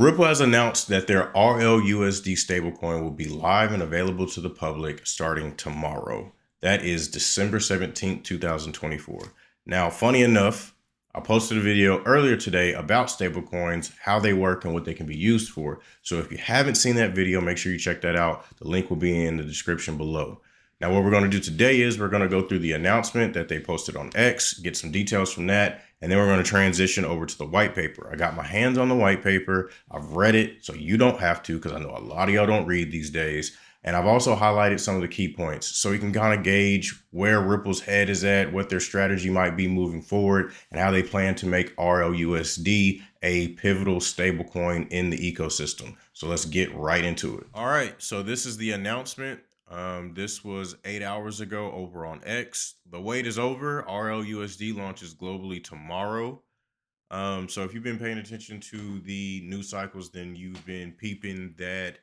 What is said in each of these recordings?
Ripple has announced that their RLUSD stablecoin will be live and available to the public starting tomorrow. That is December 17th, 2024. Now, funny enough, I posted a video earlier today about stablecoins, how they work, and what they can be used for. So if you haven't seen that video, make sure you check that out. The link will be in the description below. Now, what we're going to do today is we're going to go through the announcement that they posted on X, get some details from that, and then we're going to transition over to the white paper. I got my hands on the white paper. I've read it, so you don't have to, because I know a lot of y'all don't read these days. And I've also highlighted some of the key points so you can kind of gauge where Ripple's head is at, what their strategy might be moving forward, and how they plan to make RLUSD a pivotal stablecoin in the ecosystem. So let's get right into it. All right, so this is the announcement. This was 8 hours ago over on X. The wait is over. RLUSD launches globally tomorrow. So if you've been paying attention to the news cycles, then you've been peeping that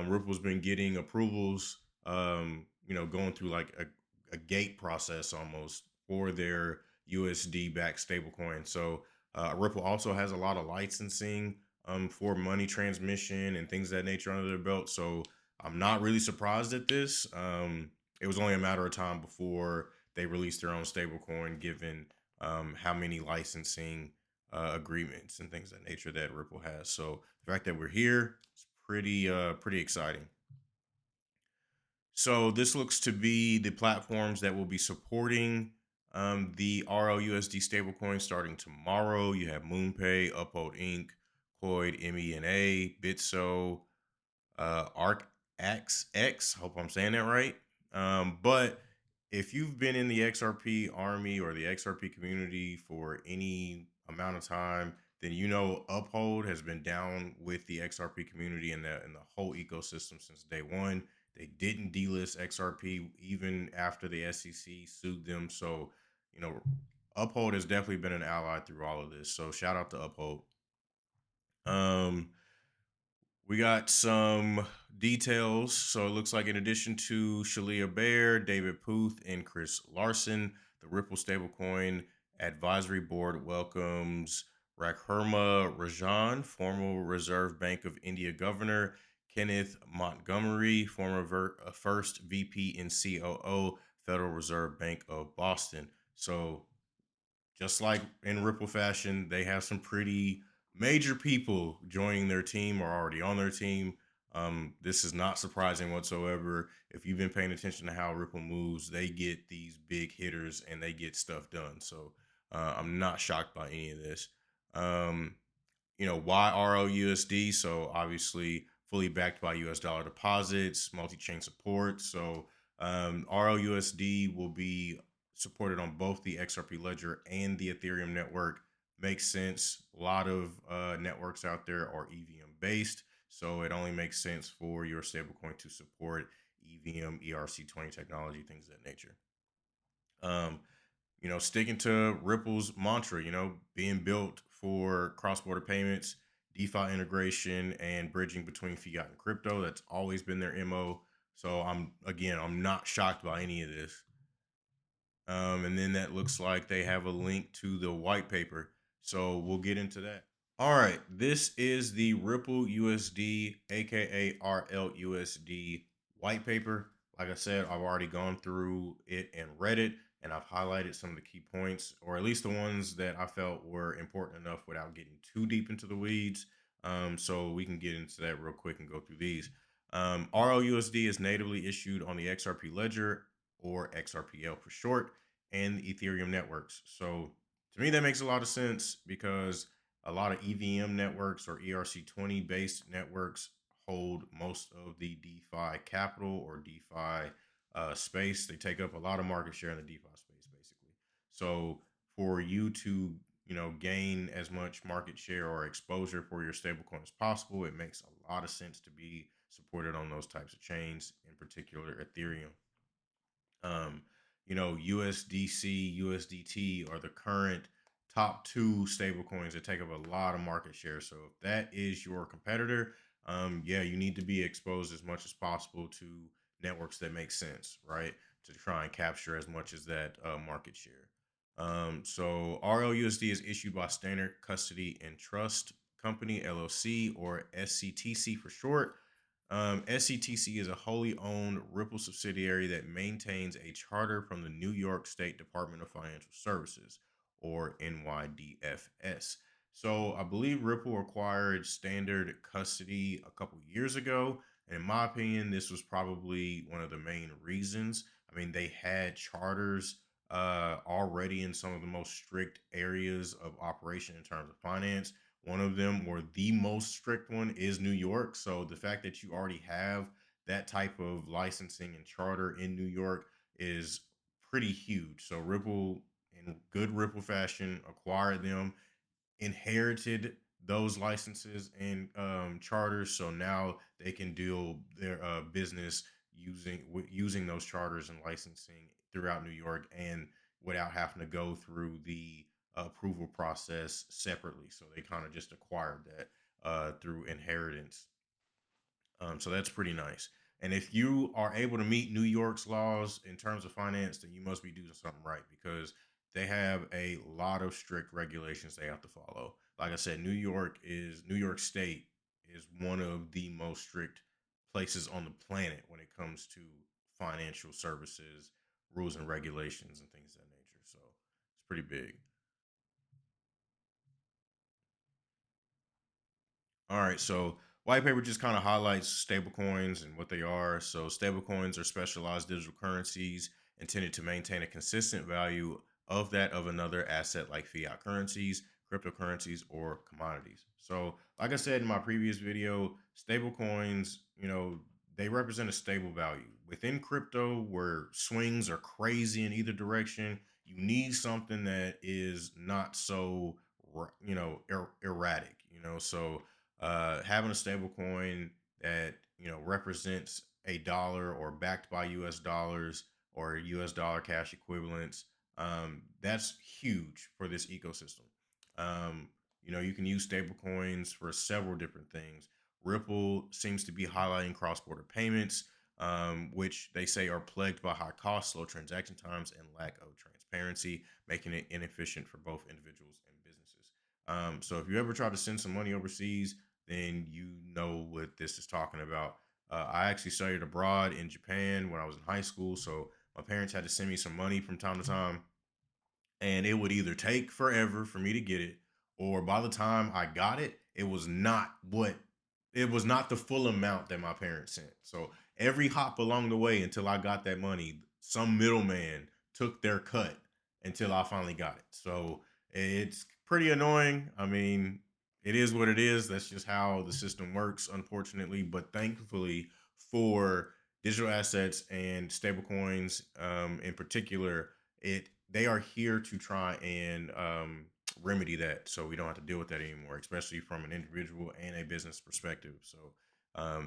Ripple's been getting approvals, going through like a gate process almost for their USD backed stablecoin. So Ripple also has a lot of licensing for money transmission and things of that nature under their belt. So I'm not really surprised at this. It was only a matter of time before they released their own stablecoin, given how many licensing agreements and things of that nature that Ripple has. So the fact that we're here is pretty exciting. So this looks to be the platforms that will be supporting the RLUSD stablecoin starting tomorrow. You have MoonPay, Uphold Inc., Coid, MENA, Bitso, ArcXX. Hope I'm saying that right. But if you've been in the XRP army or the XRP community for any amount of time, then you know Uphold has been down with the XRP community and the whole ecosystem since day one. They didn't delist XRP even after the SEC sued them. So, Uphold has definitely been an ally through all of this. So shout out to Uphold. Um, we got some details. So it looks like in addition to Shalia Bear, David Puth, and Chris Larson, the Ripple Stablecoin Advisory Board welcomes Raghuram Rajan, former Reserve Bank of India governor, Kenneth Montgomery, former first VP and COO, Federal Reserve Bank of Boston. So just like in Ripple fashion, they have some pretty major people joining their team or already on their team. This is not surprising whatsoever. If you've been paying attention to how Ripple moves, they get these big hitters and they get stuff done. So I'm not shocked by any of this. Um, why RLUSD? So obviously fully backed by US dollar deposits, multi-chain support. So RLUSD will be supported on both the XRP ledger and the Ethereum network. Makes sense. A lot of networks out there are EVM based, so it only makes sense for your stablecoin to support EVM, ERC20 technology, things of that nature. Um, sticking to Ripple's mantra, being built for cross-border payments, DeFi integration, and bridging between fiat and crypto. That's always been their MO. So I'm not shocked by any of this. And then that looks like they have a link to the white paper. So we'll get into that. All right, this is the Ripple USD, aka RLUSD white paper. Like I said, I've already gone through it and read it, and I've highlighted some of the key points, or at least the ones that I felt were important enough without getting too deep into the weeds. So we can get into that real quick and go through these. RLUSD is natively issued on the XRP ledger, or XRPL for short, and the Ethereum networks. So to me, that makes a lot of sense because a lot of EVM networks or ERC20 based networks hold most of the DeFi capital or DeFi space. They take up a lot of market share in the DeFi space, basically. So for you to gain as much market share or exposure for your stablecoin as possible, it makes a lot of sense to be supported on those types of chains, in particular Ethereum. Um, USDC, USDT are the current top two stable coins that take up a lot of market share. So if that is your competitor, you need to be exposed as much as possible to networks that make sense, right? To try and capture as much as that market share. So RLUSD is issued by Standard Custody and Trust company, LLC, or SCTC for short. SCTC is a wholly owned Ripple subsidiary that maintains a charter from the New York State Department of Financial Services, or NYDFS. So I believe Ripple acquired standard custody a couple years ago. And in my opinion, this was probably one of the main reasons. I mean, they had charters already in some of the most strict areas of operation in terms of finance. One of them, or the most strict one, is New York. So the fact that you already have that type of licensing and charter in New York is pretty huge. So Ripple, in good Ripple fashion, acquired them, inherited those licenses and charters, so now they can do their business using those charters and licensing throughout New York, and without having to go through the approval process separately. So they kind of just acquired that through inheritance. So that's pretty nice. And if you are able to meet New York's laws in terms of finance, then you must be doing something right, because they have a lot of strict regulations they have to follow. Like I said, New York State is one of the most strict places on the planet when it comes to financial services, rules and regulations, and things of that nature. So it's pretty big. All right, so Whitepaper just kind of highlights stablecoins and what they are. So stablecoins are specialized digital currencies intended to maintain a consistent value of that of another asset, like fiat currencies, cryptocurrencies, or commodities. So, like I said in my previous video, stablecoins, they represent a stable value. Within crypto, where swings are crazy in either direction, you need something that is not so, erratic. So having a stable coin that represents a dollar, or backed by U.S. dollars or U.S. dollar cash equivalents, that's huge for this ecosystem. You can use stable coins for several different things. Ripple seems to be highlighting cross-border payments, which they say are plagued by high costs, slow transaction times, and lack of transparency, making it inefficient for both individuals and businesses. So if you ever try to send some money overseas, then you know what this is talking about. I actually studied abroad in Japan when I was in high school, so my parents had to send me some money from time to time, and it would either take forever for me to get it, or by the time I got it, it was not the full amount that my parents sent. So every hop along the way until I got that money, some middleman took their cut until I finally got it. So it's pretty annoying. I mean, it is what it is. That's just how the system works, unfortunately. But thankfully, for digital assets and stablecoins, in particular, it they are here to try and remedy that, so we don't have to deal with that anymore, especially from an individual and a business perspective. So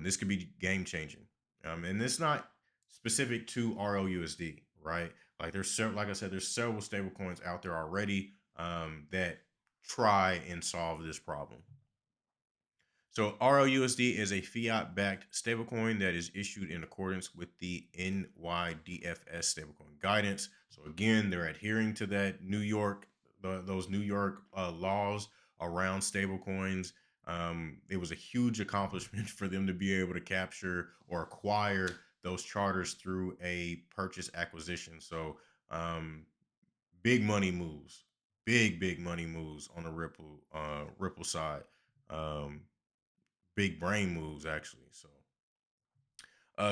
this could be game changing, and it's not specific to RLUSD, right? Like like I said, there's several stable coins out there already that try and solve this problem. So RLUSD is a fiat-backed stablecoin that is issued in accordance with the NYDFS stablecoin guidance. So again, they're adhering to that those New York laws around stablecoins. It was a huge accomplishment for them to be able to capture or acquire those charters through a purchase acquisition. So big money moves, big money moves on the Ripple side. Um, Big brain moves, actually. So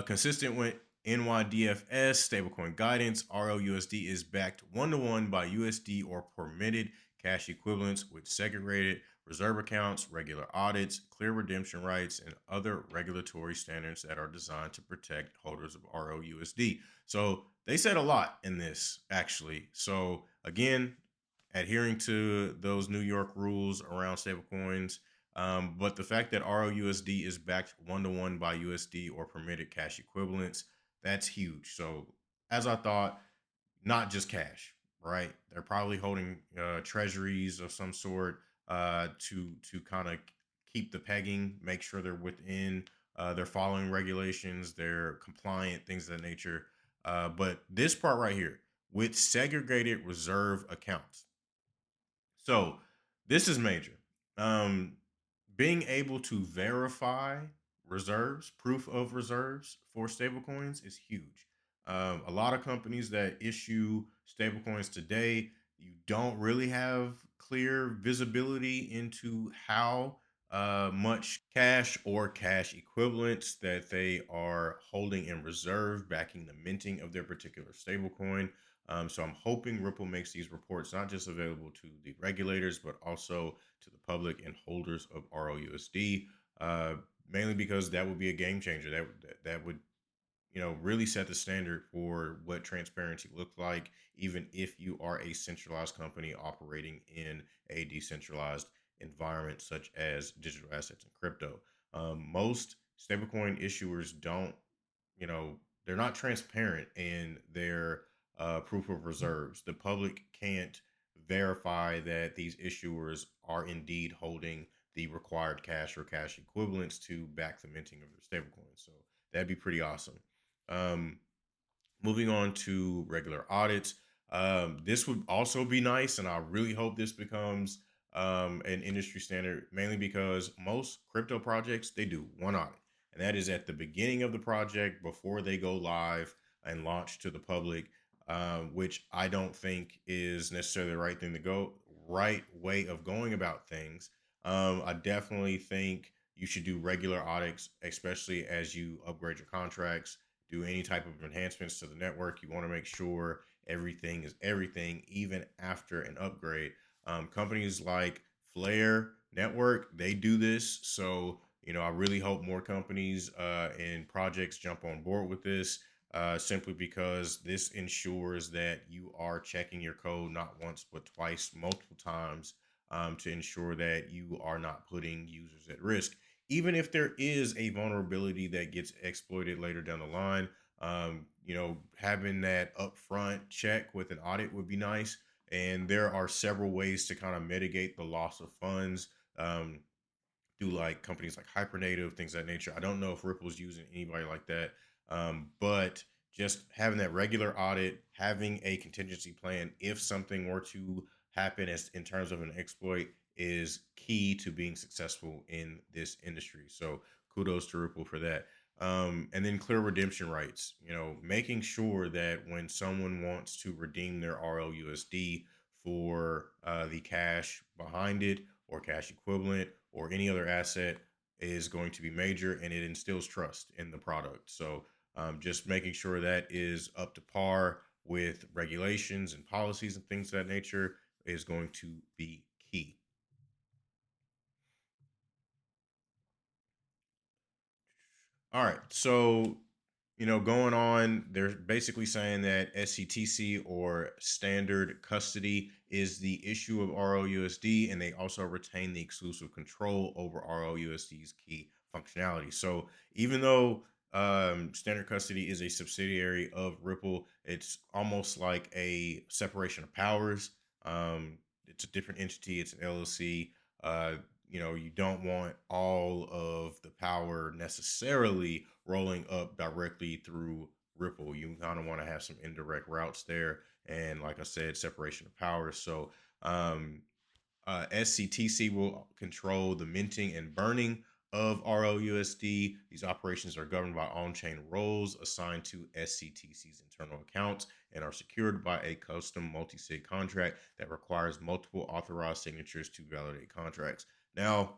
consistent with NYDFS stablecoin guidance, RLUSD is backed 1-to-1 by USD or permitted cash equivalents with segregated reserve accounts, regular audits, clear redemption rights, and other regulatory standards that are designed to protect holders of RLUSD. So they said a lot in this, actually. So again, adhering to those New York rules around stablecoins, but the fact that ROUSD is backed 1-to-1 by USD or permitted cash equivalents, that's huge. So, as I thought, not just cash, right? They're probably holding treasuries of some sort to kind of keep the pegging, make sure they're within, they're following regulations, they're compliant, things of that nature. But this part right here, with segregated reserve accounts. So, this is major. Um, being able to verify reserves, proof of reserves for stablecoins is huge. A lot of companies that issue stablecoins today, you don't really have clear visibility into how much cash or cash equivalents that they are holding in reserve, backing the minting of their particular stablecoin. So I'm hoping Ripple makes these reports not just available to the regulators, but also to the public and holders of RLUSD. Uh, Mainly because that would be a game changer. That would really set the standard for what transparency looks like, even if you are a centralized company operating in a decentralized environment such as digital assets and crypto. Most stablecoin issuers don't, you know, they're not transparent in their proof of reserves. The public can't verify that these issuers are indeed holding the required cash or cash equivalents to back the minting of their stablecoins. So that'd be pretty awesome. Um, Moving on to regular audits. This would also be nice, and I really hope this becomes an industry standard, mainly because most crypto projects they do one audit, and that is at the beginning of the project before they go live and launch to the public, which I don't think is necessarily the right thing to go, right way of going about things. I definitely think you should do regular audits, especially as you upgrade your contracts, do any type of enhancements to the network. You want to make sure everything is everything, even after an upgrade. Companies like Flare Network, they do this. So, I really hope more companies and projects jump on board with this, simply because this ensures that you are checking your code not once, but twice, multiple times, to ensure that you are not putting users at risk, even if there is a vulnerability that gets exploited later down the line. Having that upfront check with an audit would be nice. And there are several ways to kind of mitigate the loss of funds. Through like companies like Hypernative, things of that nature. I don't know if Ripple's using anybody like that, but just having that regular audit, having a contingency plan if something were to happen as in terms of an exploit is key to being successful in this industry. So kudos to Ripple for that. And then clear redemption rights. Making sure that when someone wants to redeem their RLUSD for the cash behind it or cash equivalent or any other asset is going to be major, and it instills trust in the product. So just making sure that is up to par with regulations and policies and things of that nature is going to be key. All right. So, going on, they're basically saying that SCTC or standard custody is the issue of RLUSD, and they also retain the exclusive control over RLUSD's key functionality. So, even though standard custody is a subsidiary of Ripple, it's almost like a separation of powers. It's a different entity, it's an LLC. Uh, you don't want all of the power necessarily rolling up directly through Ripple. You kind of want to have some indirect routes there. And like I said, separation of powers. So SCTC will control the minting and burning of RLUSD. These operations are governed by on-chain roles assigned to SCTC's internal accounts and are secured by a custom multi-sig contract that requires multiple authorized signatures to validate contracts. Now,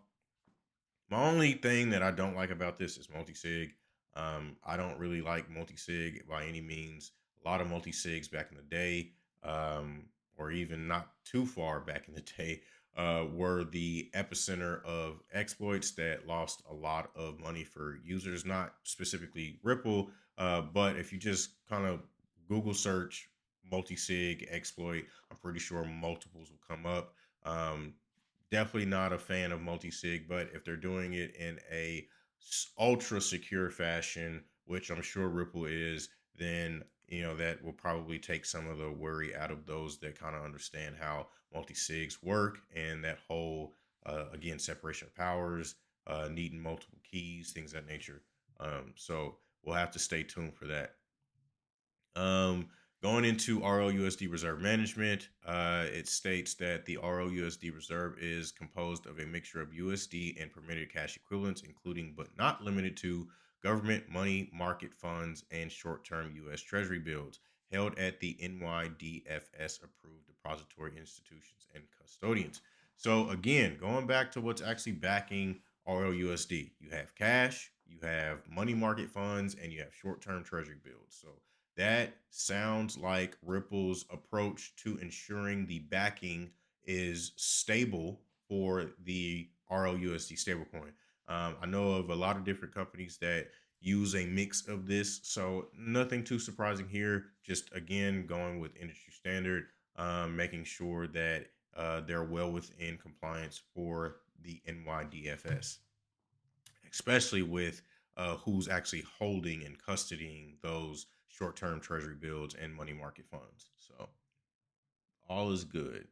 my only thing that I don't like about this is multi-sig. I don't really like multi-sig by any means. A lot of multi-sigs back in the day, or even not too far back in the day, were the epicenter of exploits that lost a lot of money for users, not specifically Ripple, but if you just kind of Google search multi-sig exploit, I'm pretty sure multiples will come up. Definitely not a fan of multi-sig, but if they're doing it in a ultra secure fashion, which I'm sure Ripple is, then that will probably take some of the worry out of those that kind of understand how multi-sigs work and that whole again separation of powers, needing multiple keys, things of that nature. So we'll have to stay tuned for that. Um, Going into RLUSD reserve management, it states that the RLUSD reserve is composed of a mixture of USD and permitted cash equivalents, including but not limited to government money market funds and short-term U.S. Treasury bills held at the NYDFS approved depository institutions and custodians. So again, going back to what's actually backing RLUSD, you have cash, you have money market funds, and you have short-term Treasury bills. So that sounds like Ripple's approach to ensuring the backing is stable for the RLUSD stablecoin. I know of a lot of different companies that use a mix of this, so nothing too surprising here. Just again, going with industry standard, making sure that they're well within compliance for the NYDFS, especially with who's actually holding and custodying those short-term treasury bills and money market funds. So all is good.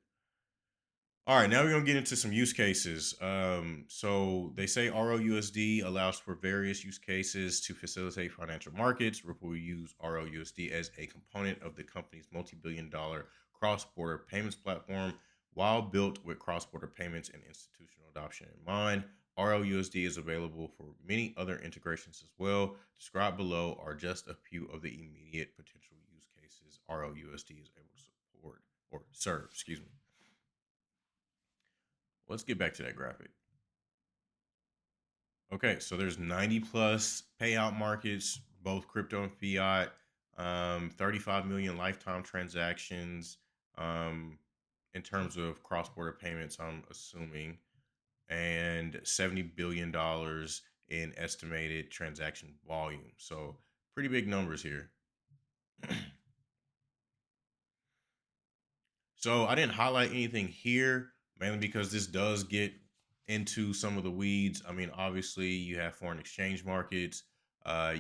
All right, now we're gonna get into some use cases. So they say RLUSD allows for various use cases to facilitate financial markets. Ripple will use RLUSD as a component of the company's multi-billion-dollar cross-border payments platform. While built with cross-border payments and institutional adoption in mind, RLUSD is available for many other integrations as well. Described below are just a few of the immediate potential use cases RLUSD is able to support or serve. Excuse me. Let's get back to that graphic. Okay, so there's 90 plus payout markets, both crypto and fiat, 35 million lifetime transactions in terms of cross border payments, I'm assuming, and $70 billion in estimated transaction volume. So, pretty big numbers here. So I didn't highlight anything here, mainly because this does get into some of the weeds. I mean, obviously, you have foreign exchange markets,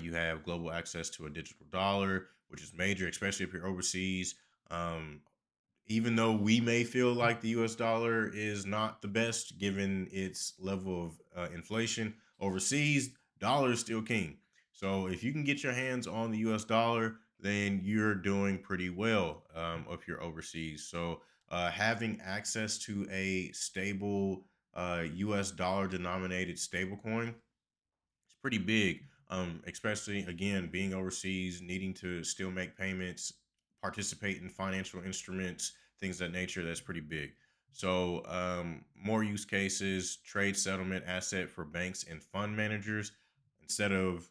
you have global access to a digital dollar, which is major, especially if you're overseas. Um, Even though we may feel like the US dollar is not the best given its level of inflation overseas, dollar is still king. So if you can get your hands on the US dollar, then you're doing pretty well if you're overseas. So having access to a stable US dollar denominated stablecoin, it's pretty big. Especially again being overseas, needing to still make payments, participate in financial instruments, things of that nature. That's pretty big. So more use cases, trade settlement asset for banks and fund managers. Instead of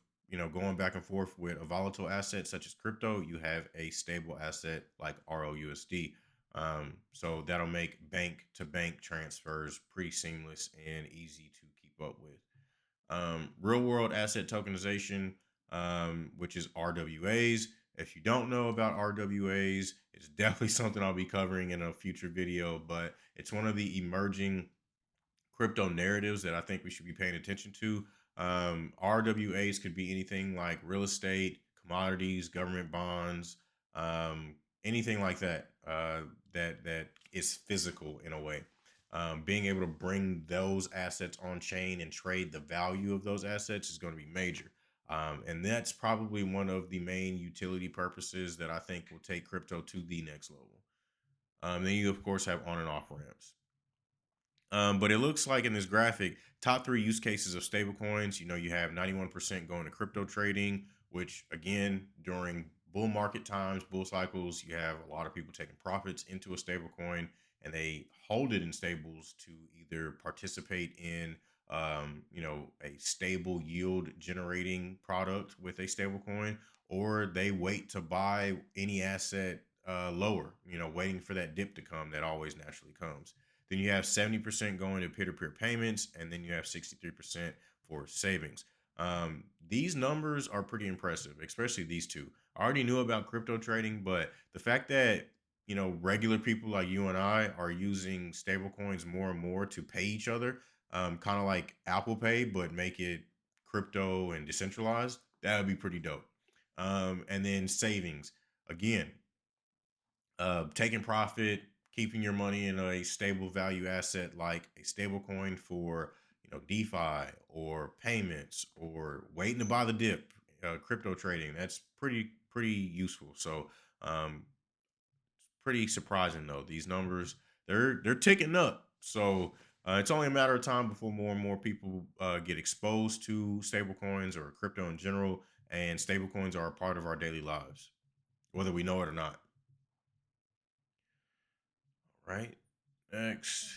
going back and forth with a volatile asset such as crypto, you have a stable asset like ROUSD. So that'll make bank to bank transfers pretty seamless and easy to keep up with. Real world asset tokenization, which is RWAs. If you don't know about RWAs, it's definitely something I'll be covering in a future video, but it's one of the emerging crypto narratives that I think we should be paying attention to. RWAs could be anything like real estate, commodities, government bonds, anything like that. That is physical in a way. Being able to bring those assets on chain and trade the value of those assets is going to be major. And that's probably one of the main utility purposes that I think will take crypto to the next level. Then you, of course, have on and off ramps. But it looks like in this graphic, top three use cases of stablecoins, you have 91% going to crypto trading, which again, during bull market times, bull cycles, you have a lot of people taking profits into a stablecoin and they hold it in stables to either participate in, a stable yield generating product with a stablecoin, or they wait to buy any asset lower, waiting for that dip to come that always naturally comes. Then you have 70% going to peer-to-peer payments, and then you have 63% for savings. These numbers are pretty impressive, especially these two. I already knew about crypto trading, but the fact that regular people like you and I are using stablecoins more and more to pay each other, kind of like Apple Pay, but make it crypto and decentralized, that would be pretty dope. And then savings, again, taking profit, keeping your money in a stable value asset like a stable coin for DeFi or payments or waiting to buy the dip, crypto trading. That's pretty useful. So pretty surprising though. These numbers, they're ticking up. So it's only a matter of time before more and more people get exposed to stablecoins or crypto in general, and stablecoins are a part of our daily lives, whether we know it or not. Right. Next.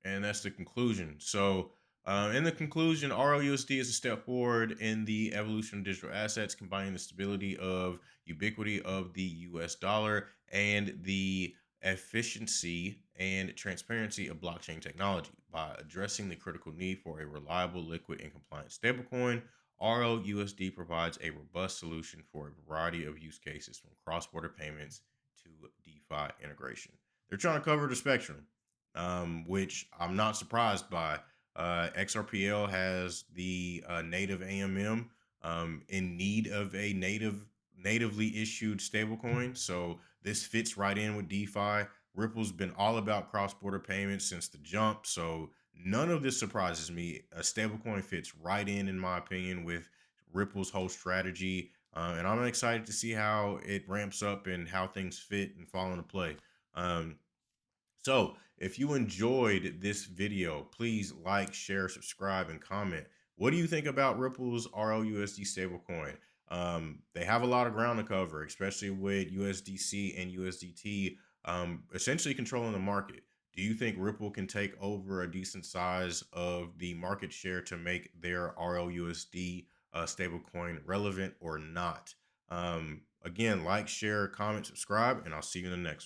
And that's the conclusion. So, in the conclusion, RLUSD is a step forward in the evolution of digital assets, combining the stability of ubiquity of the US dollar and the efficiency and transparency of blockchain technology. By addressing the critical need for a reliable, liquid, and compliant stablecoin, RLUSD provides a robust solution for a variety of use cases, from cross border payments to DeFi integration. They're trying to cover the spectrum, which I'm not surprised by. XRPL has the native AMM, in need of a natively issued stablecoin. So this fits right in with DeFi. Ripple's been all about cross-border payments since the jump. So none of this surprises me. A stablecoin fits right in my opinion, with Ripple's whole strategy. And I'm excited to see how it ramps up and how things fit and fall into play. So, if you enjoyed this video, please like, share, subscribe, and comment. What do you think about Ripple's RLUSD stablecoin? They have a lot of ground to cover, especially with USDC and USDT essentially controlling the market. Do you think Ripple can take over a decent size of the market share to make their RLUSD stablecoin relevant or not? Again, like, share, comment, subscribe, and I'll see you in the next one.